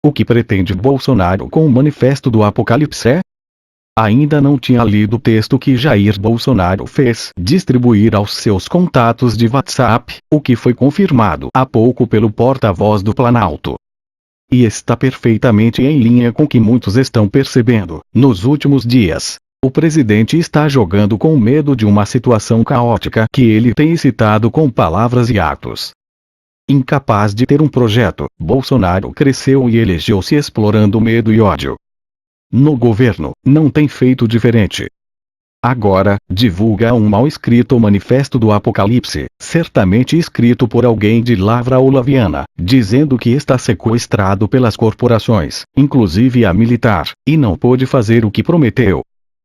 O que pretende Bolsonaro com o Manifesto do Apocalipse? Ainda não tinha lido o texto que Jair Bolsonaro fez distribuir aos seus contatos de WhatsApp, o que foi confirmado há pouco pelo porta-voz do Planalto. E está perfeitamente em linha com o que muitos estão percebendo. Nos últimos dias, o presidente está jogando com medo de uma situação caótica que ele tem citado com palavras e atos. Incapaz de ter um projeto, Bolsonaro cresceu e elegeu-se explorando medo e ódio. No governo, não tem feito diferente. Agora, divulga um mal escrito Manifesto do Apocalipse, certamente escrito por alguém de Lavra ou Laviana, dizendo que está sequestrado pelas corporações, inclusive a militar, e não pôde fazer o que prometeu.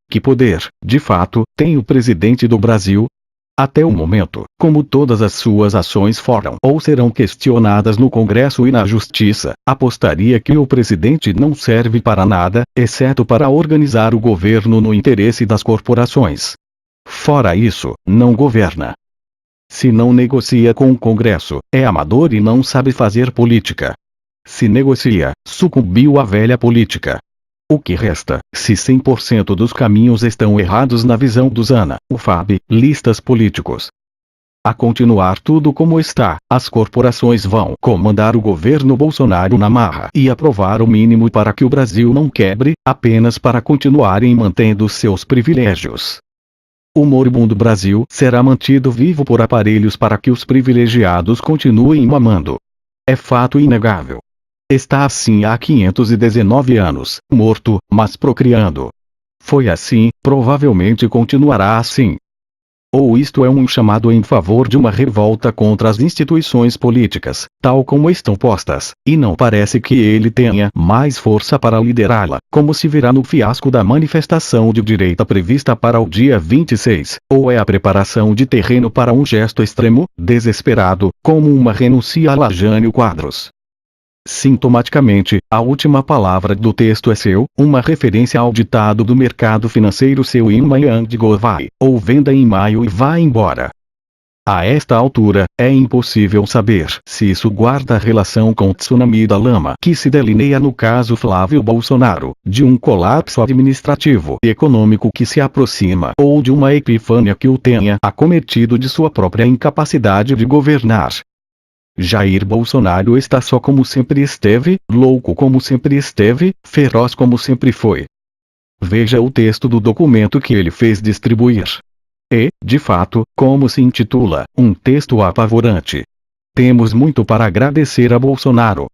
Que poder, de fato, tem o presidente do Brasil? Até o momento, como todas as suas ações foram ou serão questionadas no Congresso e na Justiça, apostaria que o presidente não serve para nada, exceto para organizar o governo no interesse das corporações. Fora isso, não governa. Se não negocia com o Congresso, é amador e não sabe fazer política. Se negocia, sucumbiu à velha política. O que resta, se 100% dos caminhos estão errados na visão do Zana, UFAB, listas políticos? A continuar tudo como está, as corporações vão comandar o governo Bolsonaro na marra e aprovar o mínimo para que o Brasil não quebre, apenas para continuarem mantendo seus privilégios. O moribundo Brasil será mantido vivo por aparelhos para que os privilegiados continuem mamando. É fato inegável. Está assim há 519 anos, morto, mas procriando. Foi assim, provavelmente continuará assim. Ou isto é um chamado em favor de uma revolta contra as instituições políticas, tal como estão postas, e não parece que ele tenha mais força para liderá-la, como se verá no fiasco da manifestação de direita prevista para o dia 26, ou é a preparação de terreno para um gesto extremo, desesperado, como uma renúncia a Jânio Quadros. Sintomaticamente, a última palavra do texto é seu, uma referência ao ditado do mercado financeiro seu in Yang go vai, ou venda em maio e vá embora. A esta altura, é impossível saber se isso guarda relação com o tsunami da lama que se delineia no caso Flávio Bolsonaro, de um colapso administrativo e econômico que se aproxima ou de uma epifânia que o tenha acometido de sua própria incapacidade de governar. Jair Bolsonaro está só como sempre esteve, louco como sempre esteve, feroz como sempre foi. Veja o texto do documento que ele fez distribuir. E, de fato, como se intitula, um texto apavorante. Temos muito para agradecer a Bolsonaro.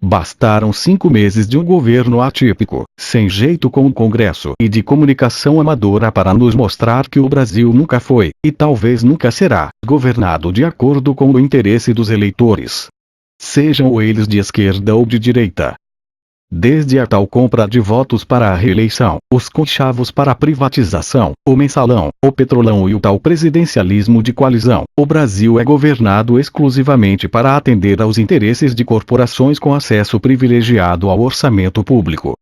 Bastaram 5 meses de um governo atípico, sem jeito com o Congresso e de comunicação amadora para nos mostrar que o Brasil nunca foi, e talvez nunca será, governado de acordo com o interesse dos eleitores. Sejam eles de esquerda ou de direita. Desde a tal compra de votos para a reeleição, os conchavos para a privatização, o mensalão, o petrolão e o tal presidencialismo de coalizão, o Brasil é governado exclusivamente para atender aos interesses de corporações com acesso privilegiado ao orçamento público.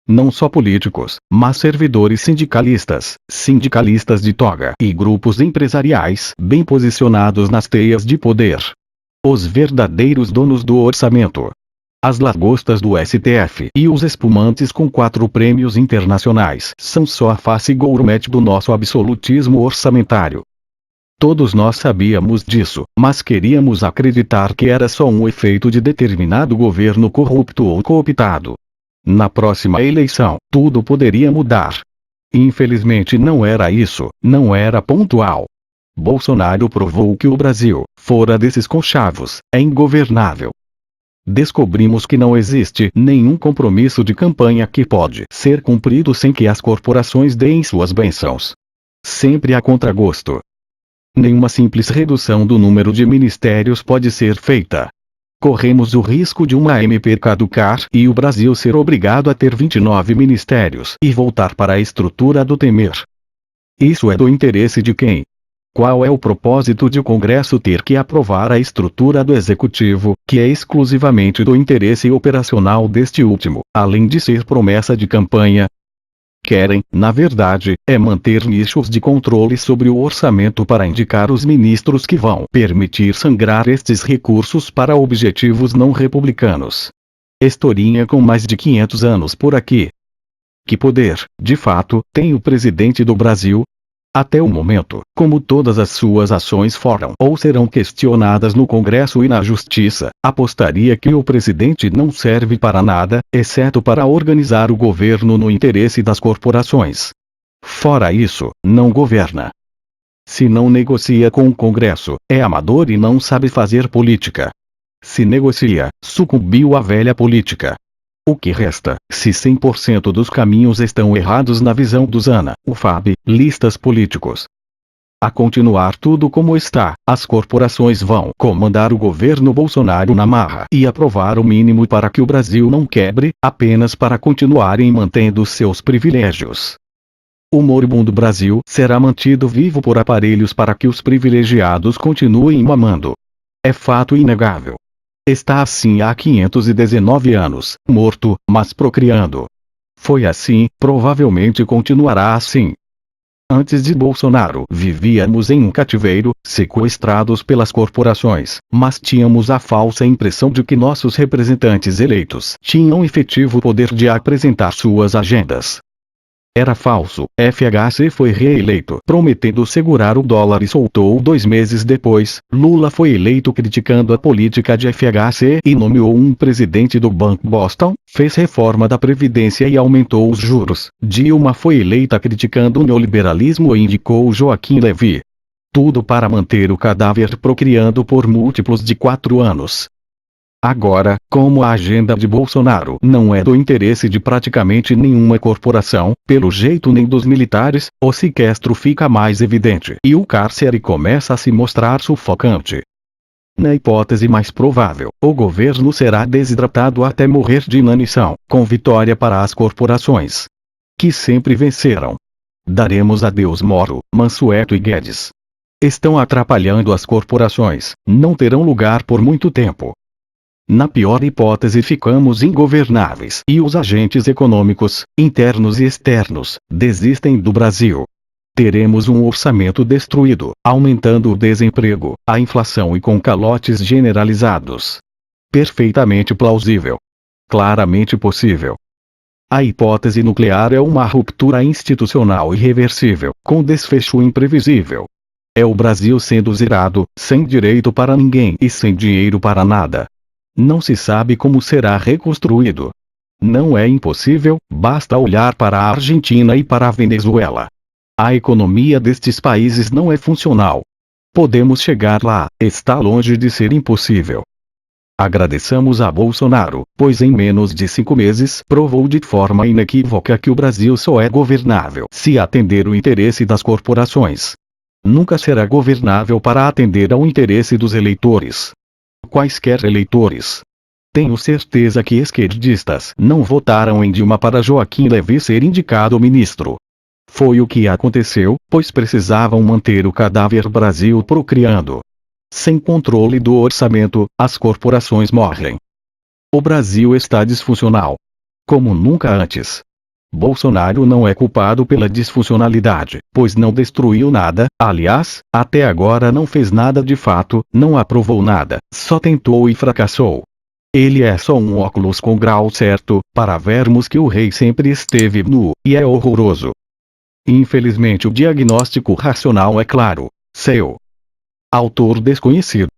Não só políticos, mas servidores sindicalistas, sindicalistas de toga e grupos empresariais bem posicionados nas teias de poder. Os verdadeiros donos do orçamento. As lagostas do STF e os espumantes com 4 prêmios internacionais são só a face gourmet do nosso absolutismo orçamentário. Todos nós sabíamos disso, mas queríamos acreditar que era só um efeito de determinado governo corrupto ou cooptado. Na próxima eleição, tudo poderia mudar. Infelizmente não era isso, não era pontual. Bolsonaro provou que o Brasil, fora desses conchavos, é ingovernável. Descobrimos que não existe nenhum compromisso de campanha que pode ser cumprido sem que as corporações deem suas bênçãos. Sempre a contragosto. Nenhuma simples redução do número de ministérios pode ser feita. Corremos o risco de uma MP caducar e o Brasil ser obrigado a ter 29 ministérios e voltar para a estrutura do Temer. Isso é do interesse de quem? Qual é o propósito de o Congresso ter que aprovar a estrutura do Executivo, que é exclusivamente do interesse operacional deste último, além de ser promessa de campanha? Querem, na verdade, é manter nichos de controle sobre o orçamento para indicar os ministros que vão permitir sangrar estes recursos para objetivos não republicanos. Historinha com mais de 500 anos por aqui. Que poder, de fato, tem o presidente do Brasil? Até o momento, como todas as suas ações foram ou serão questionadas no Congresso e na Justiça, apostaria que o presidente não serve para nada, exceto para organizar o governo no interesse das corporações. Fora isso, não governa. Se não negocia com o Congresso, é amador e não sabe fazer política. Se negocia, sucumbiu à velha política. O que resta, se 100% dos caminhos estão errados na visão do Zana, UFAB, listas políticos? A continuar tudo como está, as corporações vão comandar o governo Bolsonaro na marra e aprovar o mínimo para que o Brasil não quebre, apenas para continuarem mantendo seus privilégios. O moribundo Brasil será mantido vivo por aparelhos para que os privilegiados continuem mamando. É fato inegável. Está assim há 519 anos, morto, mas procriando. Foi assim, provavelmente continuará assim. Antes de Bolsonaro vivíamos em um cativeiro, sequestrados pelas corporações, mas tínhamos a falsa impressão de que nossos representantes eleitos tinham efetivo poder de apresentar suas agendas. Era falso. FHC foi reeleito, prometendo segurar o dólar e soltou 2 meses depois. Lula foi eleito criticando a política de FHC e nomeou um presidente do Banco Boston, fez reforma da Previdência e aumentou os juros. Dilma foi eleita criticando o neoliberalismo e indicou Joaquim Levy. Tudo para manter o cadáver procriando por múltiplos de 4 anos. Agora, como a agenda de Bolsonaro não é do interesse de praticamente nenhuma corporação, pelo jeito nem dos militares, o sequestro fica mais evidente e o cárcere começa a se mostrar sufocante. Na hipótese mais provável, o governo será desidratado até morrer de inanição, com vitória para as corporações, que sempre venceram. Daremos adeus Moro, Mansueto e Guedes. Estão atrapalhando as corporações, não terão lugar por muito tempo. Na pior hipótese ficamos ingovernáveis e os agentes econômicos, internos e externos, desistem do Brasil. Teremos um orçamento destruído, aumentando o desemprego, a inflação e com calotes generalizados. Perfeitamente plausível. Claramente possível. A hipótese nuclear é uma ruptura institucional irreversível, com desfecho imprevisível. É o Brasil sendo zerado, sem direito para ninguém e sem dinheiro para nada. Não se sabe como será reconstruído. Não é impossível, basta olhar para a Argentina e para a Venezuela. A economia destes países não é funcional. Podemos chegar lá, está longe de ser impossível. Agradeçamos a Bolsonaro, pois em menos de 5 meses provou de forma inequívoca que o Brasil só é governável se atender o interesse das corporações. Nunca será governável para atender ao interesse dos eleitores. Quaisquer eleitores. Tenho certeza que esquerdistas não votaram em Dilma para Joaquim Levy ser indicado ministro. Foi o que aconteceu, pois precisavam manter o cadáver Brasil procriando. Sem controle do orçamento, as corporações morrem. O Brasil está disfuncional. Como nunca antes. Bolsonaro não é culpado pela disfuncionalidade, pois não destruiu nada, aliás, até agora não fez nada de fato, não aprovou nada, só tentou e fracassou. Ele é só um óculos com grau certo, para vermos que o rei sempre esteve nu, e é horroroso. Infelizmente o diagnóstico racional é claro. Seu autor desconhecido.